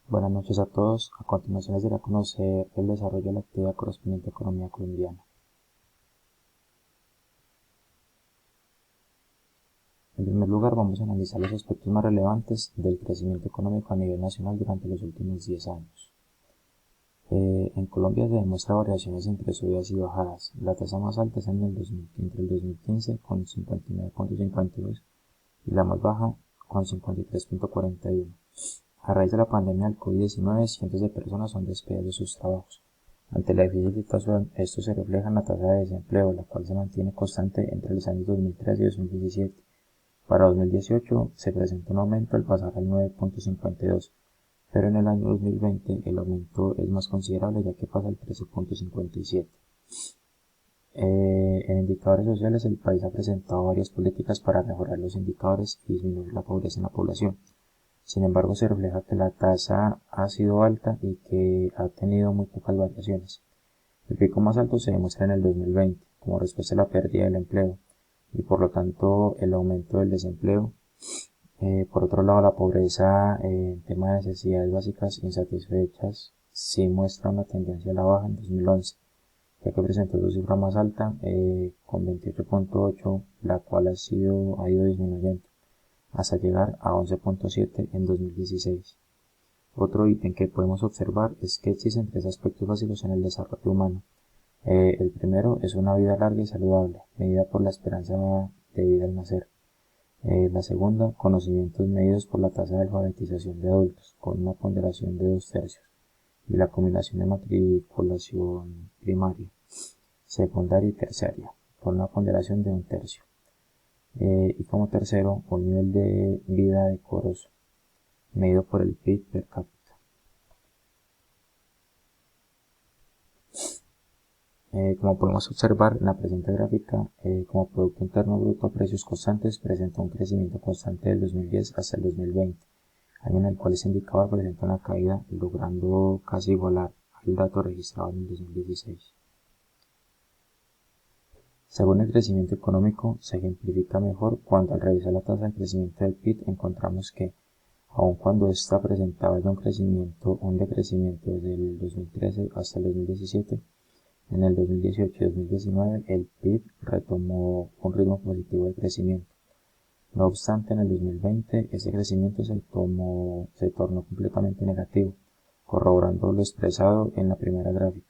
Buenas noches a todos. A continuación les daré a conocer el desarrollo de la actividad correspondiente a economía colombiana. En primer lugar, vamos a analizar los aspectos más relevantes del crecimiento económico a nivel nacional durante los últimos 10 años. En Colombia se demuestra variaciones entre subidas y bajadas. La tasa más alta es entre el 2015 con 59.52 y la más baja con 53.41. A raíz de la pandemia del COVID-19, cientos de personas son despedidas de sus trabajos. Ante la difícil situación, esto se refleja en la tasa de desempleo, la cual se mantiene constante entre los años 2013 y 2017. Para 2018 se presenta un aumento al pasar al 9.52, pero en el año 2020 el aumento es más considerable ya que pasa al 13.57. En indicadores sociales, el país ha presentado varias políticas para mejorar los indicadores y disminuir la pobreza en la población. Sin embargo, se refleja que la tasa ha sido alta y que ha tenido muy pocas variaciones. El pico más alto se demuestra en el 2020, como respuesta a la pérdida del empleo y por lo tanto el aumento del desempleo. Por otro lado, la pobreza en tema de necesidades básicas insatisfechas sí muestra una tendencia a la baja en 2011, ya que presentó su cifra más alta con 28.8, la cual ha ido disminuyendo hasta llegar a 11.7 en 2016. Otro ítem que podemos observar es que existen tres aspectos básicos en el desarrollo humano. El primero es una vida larga y saludable, medida por la esperanza de vida al nacer. La segunda, conocimientos medidos por la tasa de alfabetización de adultos, con una ponderación de 2/3. Y la combinación de matriculación primaria, secundaria y terciaria, con una ponderación de 1/3. Y como tercero, un nivel de vida decoroso, medido por el PIB per cápita. Como podemos observar en la presente gráfica, como Producto Interno Bruto a precios constantes presenta un crecimiento constante del 2010 hasta el 2020, año en el cual ese indicador presenta una caída, logrando casi igualar al dato registrado en el 2016. Según el crecimiento económico, se ejemplifica mejor cuando al revisar la tasa de crecimiento del PIB encontramos que, aun cuando ésta presentaba ya un decrecimiento desde el 2013 hasta el 2017, en el 2018 y 2019 el PIB retomó un ritmo positivo de crecimiento. No obstante, en el 2020 ese crecimiento se tornó completamente negativo, corroborando lo expresado en la primera gráfica.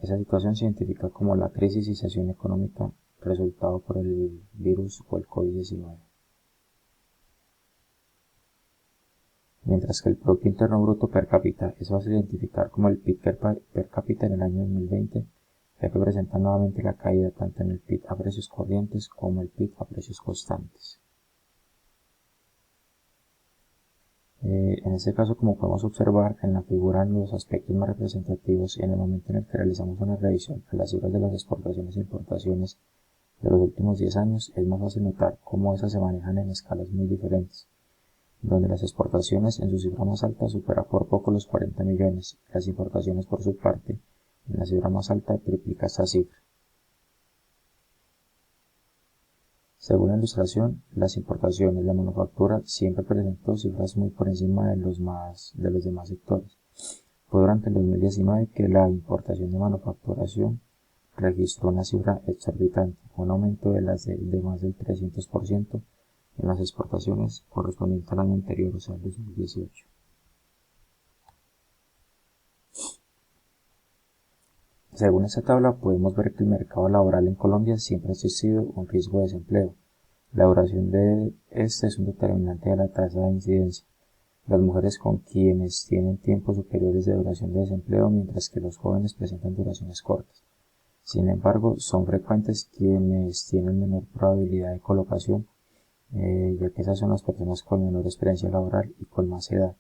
Esa situación se identifica como la crisis y recesión económica resultado por el virus o el COVID-19. Mientras que el Producto Interno Bruto per cápita es fácil de identificar como el PIB per cápita en el año 2020, ya que presenta nuevamente la caída tanto en el PIB a precios corrientes como el PIB a precios constantes. En este caso, como podemos observar, en la figura los aspectos más representativos en el momento en el que realizamos una revisión a las cifras de las exportaciones e importaciones de los últimos 10 años, es más fácil notar cómo esas se manejan en escalas muy diferentes, donde las exportaciones en su cifra más alta superan por poco los 40 millones, y las importaciones por su parte, en la cifra más alta, triplica esta cifra. Según la ilustración, las importaciones de manufactura siempre presentó cifras muy por encima de los demás sectores. Fue durante el 2019 que la importación de manufacturación registró una cifra exorbitante, un aumento de más del 300% en las exportaciones correspondiente al año anterior, o sea, el 2018. Según esta tabla, podemos ver que el mercado laboral en Colombia siempre ha existido un riesgo de desempleo. La duración de este es un determinante de la tasa de incidencia. Las mujeres con quienes tienen tiempos superiores de duración de desempleo, mientras que los jóvenes presentan duraciones cortas. Sin embargo, son frecuentes quienes tienen menor probabilidad de colocación, ya que esas son las personas con menor experiencia laboral y con más edad.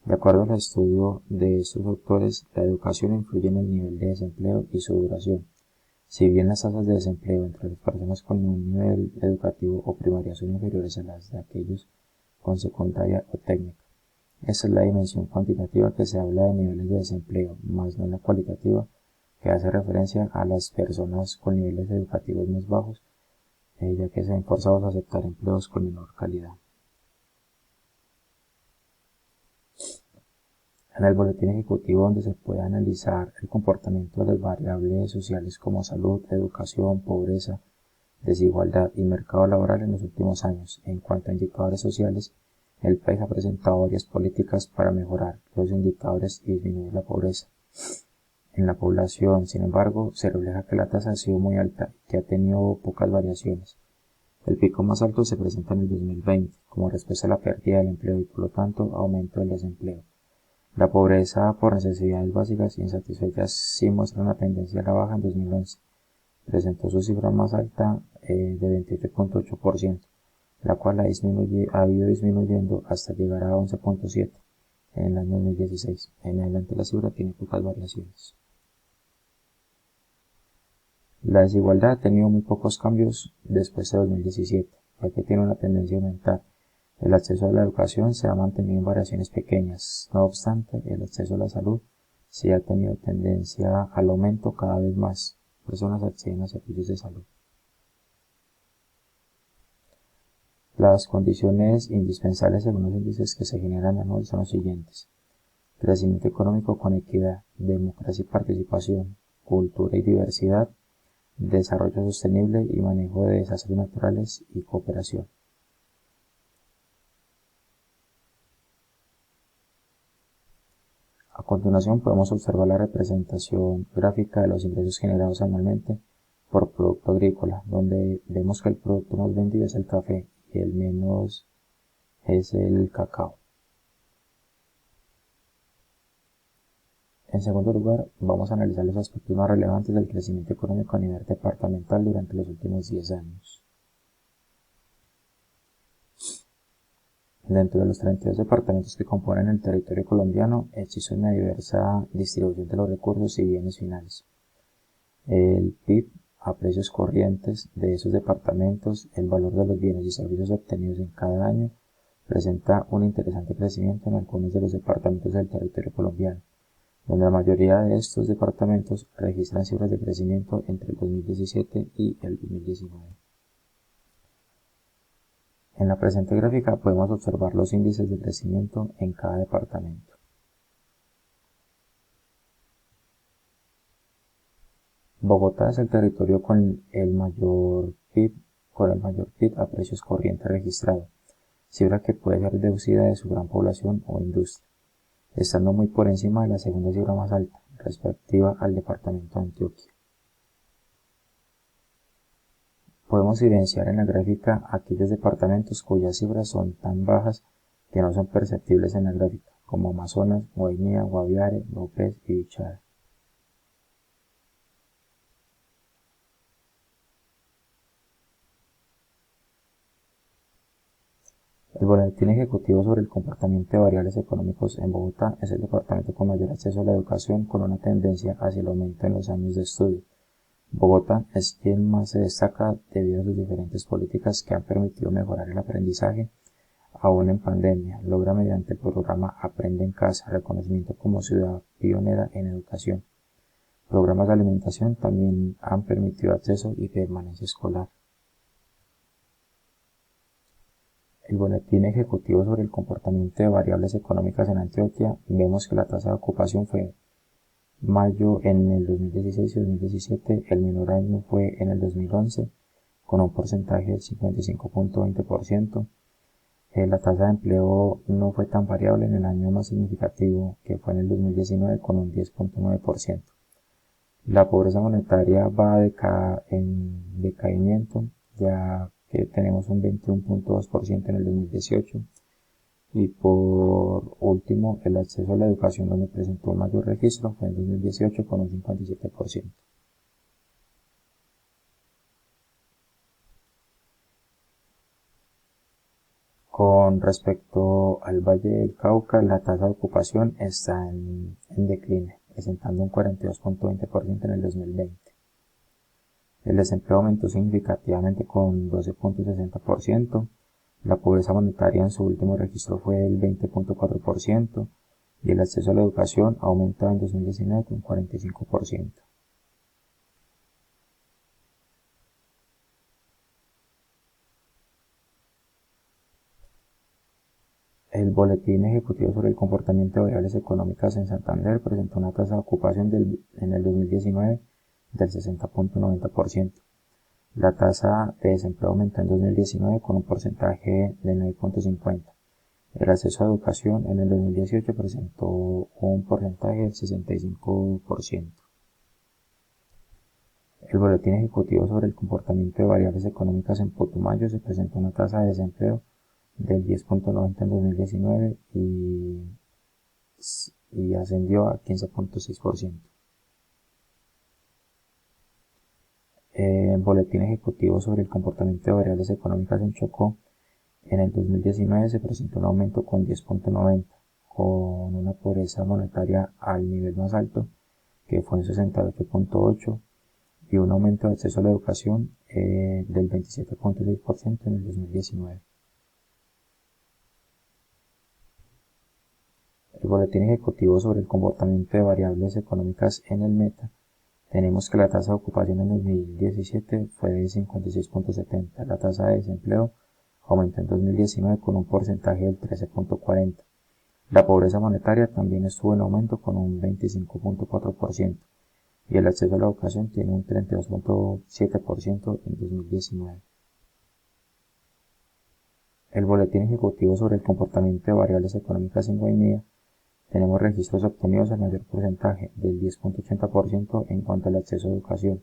De acuerdo al estudio de estos autores, la educación influye en el nivel de desempleo y su duración. Si bien las tasas de desempleo entre las personas con un nivel educativo o primaria son inferiores a las de aquellos con secundaria o técnica, esa es la dimensión cuantitativa que se habla de niveles de desempleo, más no la cualitativa, que hace referencia a las personas con niveles educativos más bajos, ya que se ven forzados a aceptar empleos con menor calidad. En el boletín ejecutivo, donde se puede analizar el comportamiento de las variables sociales como salud, educación, pobreza, desigualdad y mercado laboral en los últimos años. En cuanto a indicadores sociales, el país ha presentado varias políticas para mejorar los indicadores y disminuir la pobreza. En la población, sin embargo, se refleja que la tasa ha sido muy alta y que ha tenido pocas variaciones. El pico más alto se presenta en el 2020, como respuesta a la pérdida del empleo y por lo tanto aumento del desempleo. La pobreza por necesidades básicas insatisfechas sí muestra una tendencia a la baja en 2011. Presentó su cifra más alta de 28.8%, la cual ha ido disminuyendo hasta llegar a 11.7% en el año 2016. En adelante la cifra tiene pocas variaciones. La desigualdad ha tenido muy pocos cambios después de 2017, ya que tiene una tendencia a aumentar. El acceso a la educación se ha mantenido en variaciones pequeñas. No obstante, el acceso a la salud sí ha tenido tendencia al aumento cada vez más. Personas acceden a servicios de salud. Las condiciones indispensables según los índices que se generan anual son los siguientes: crecimiento económico con equidad, democracia y participación, cultura y diversidad, desarrollo sostenible y manejo de desastres naturales y cooperación. A continuación podemos observar la representación gráfica de los ingresos generados anualmente por producto agrícola, donde vemos que el producto más vendido es el café y el menos es el cacao. En segundo lugar, vamos a analizar los aspectos más relevantes del crecimiento económico a nivel departamental durante los últimos 10 años. Dentro de los 32 departamentos que componen el territorio colombiano, existe una diversa distribución de los recursos y bienes finales. El PIB a precios corrientes de esos departamentos, el valor de los bienes y servicios obtenidos en cada año, presenta un interesante crecimiento en algunos de los departamentos del territorio colombiano, donde la mayoría de estos departamentos registran cifras de crecimiento entre el 2017 y el 2019. En la presente gráfica podemos observar los índices de crecimiento en cada departamento. Bogotá es el territorio con el mayor PIB a precios corrientes registrado, cifra que puede ser deducida de su gran población o industria, estando muy por encima de la segunda cifra más alta, respectiva al departamento de Antioquia. Podemos evidenciar en la gráfica aquellos departamentos cuyas cifras son tan bajas que no son perceptibles en la gráfica, como Amazonas, Guainía, Guaviare, López y Bichada. El Boletín Ejecutivo sobre el comportamiento de variables económicos en Bogotá es el departamento con mayor acceso a la educación, con una tendencia hacia el aumento en los años de estudio. Bogotá es quien más se destaca debido a sus diferentes políticas que han permitido mejorar el aprendizaje, aún en pandemia. Logra mediante el programa Aprende en Casa reconocimiento como ciudad pionera en educación. Programas de alimentación también han permitido acceso y permanencia escolar. El Boletín Ejecutivo sobre el comportamiento de variables económicas en Antioquia, vemos que la tasa de ocupación fue mayo en el 2016 y 2017, el menor año fue en el 2011, con un porcentaje del 55.20%. La tasa de empleo no fue tan variable en el año más significativo, que fue en el 2019, con un 10.9%. La pobreza monetaria va en decaimiento, ya que tenemos un 21.2% en el 2018. Y por último, el acceso a la educación, donde presentó un mayor registro, fue en 2018 con un 57%. Con respecto al Valle del Cauca, la tasa de ocupación está en decline, presentando un 42.20% en el 2020. El desempleo aumentó significativamente con 12.60%. La pobreza monetaria en su último registro fue el 20.4% y el acceso a la educación aumentó en 2019 con 45%. El Boletín Ejecutivo sobre el Comportamiento de Variables Económicas en Santander presentó una tasa de ocupación en el 2019 del 60.90%. La tasa de desempleo aumentó en 2019 con un porcentaje de 9.50%. El acceso a educación en el 2018 presentó un porcentaje del 65%. El Boletín Ejecutivo sobre el Comportamiento de Variables Económicas en Putumayo se presentó una tasa de desempleo del 10.90 en 2019 y ascendió a 15.6%. Boletín Ejecutivo sobre el Comportamiento de Variables Económicas en Chocó. En el 2019 se presentó un aumento con 10.90, con una pobreza monetaria al nivel más alto, que fue en 68.8, y un aumento de acceso a la educación del 27.6% en el 2019. El Boletín Ejecutivo sobre el Comportamiento de Variables Económicas en el Meta. Tenemos que la tasa de ocupación en 2017 fue de 56.70. La tasa de desempleo aumentó en 2019 con un porcentaje del 13.40. La pobreza monetaria también estuvo en aumento con un 25.4%. Y el acceso a la educación tiene un 32.7% en 2019. El Boletín Ejecutivo sobre el Comportamiento de Variables Económicas en Guainía. Tenemos registros obtenidos al mayor porcentaje, del 10.80% en cuanto al acceso a educación.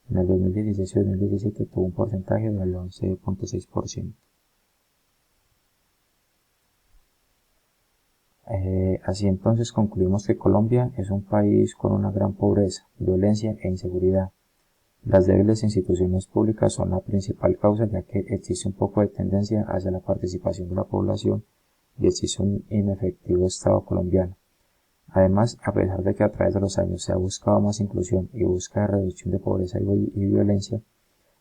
En el 2016 y 2017 tuvo un porcentaje del 11.6%. Así entonces concluimos que Colombia es un país con una gran pobreza, violencia e inseguridad. Las débiles instituciones públicas son la principal causa, ya que existe un poco de tendencia hacia la participación de la población y existe un inefectivo Estado colombiano. Además, a pesar de que a través de los años se ha buscado más inclusión y búsqueda de reducción de pobreza y violencia,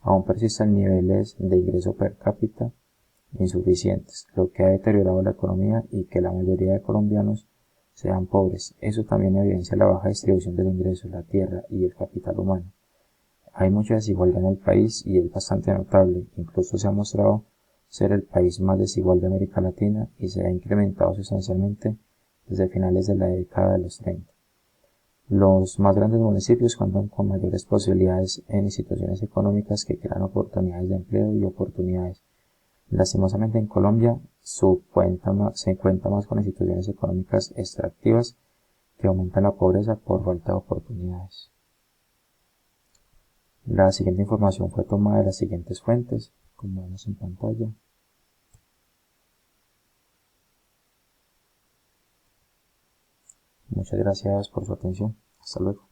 aún persisten niveles de ingreso per cápita insuficientes, lo que ha deteriorado la economía y que la mayoría de colombianos sean pobres. Eso también evidencia la baja distribución del ingreso, la tierra y el capital humano. Hay mucha desigualdad en el país y es bastante notable, incluso se ha mostrado ser el país más desigual de América Latina y se ha incrementado sustancialmente desde finales de la década de los 30. Los más grandes municipios cuentan con mayores posibilidades en instituciones económicas que crean oportunidades de empleo y oportunidades. Lastimosamente en Colombia se cuenta más con instituciones económicas extractivas que aumentan la pobreza por falta de oportunidades. La siguiente información fue tomada de las siguientes fuentes, como vemos en pantalla. Muchas gracias por su atención. Hasta luego.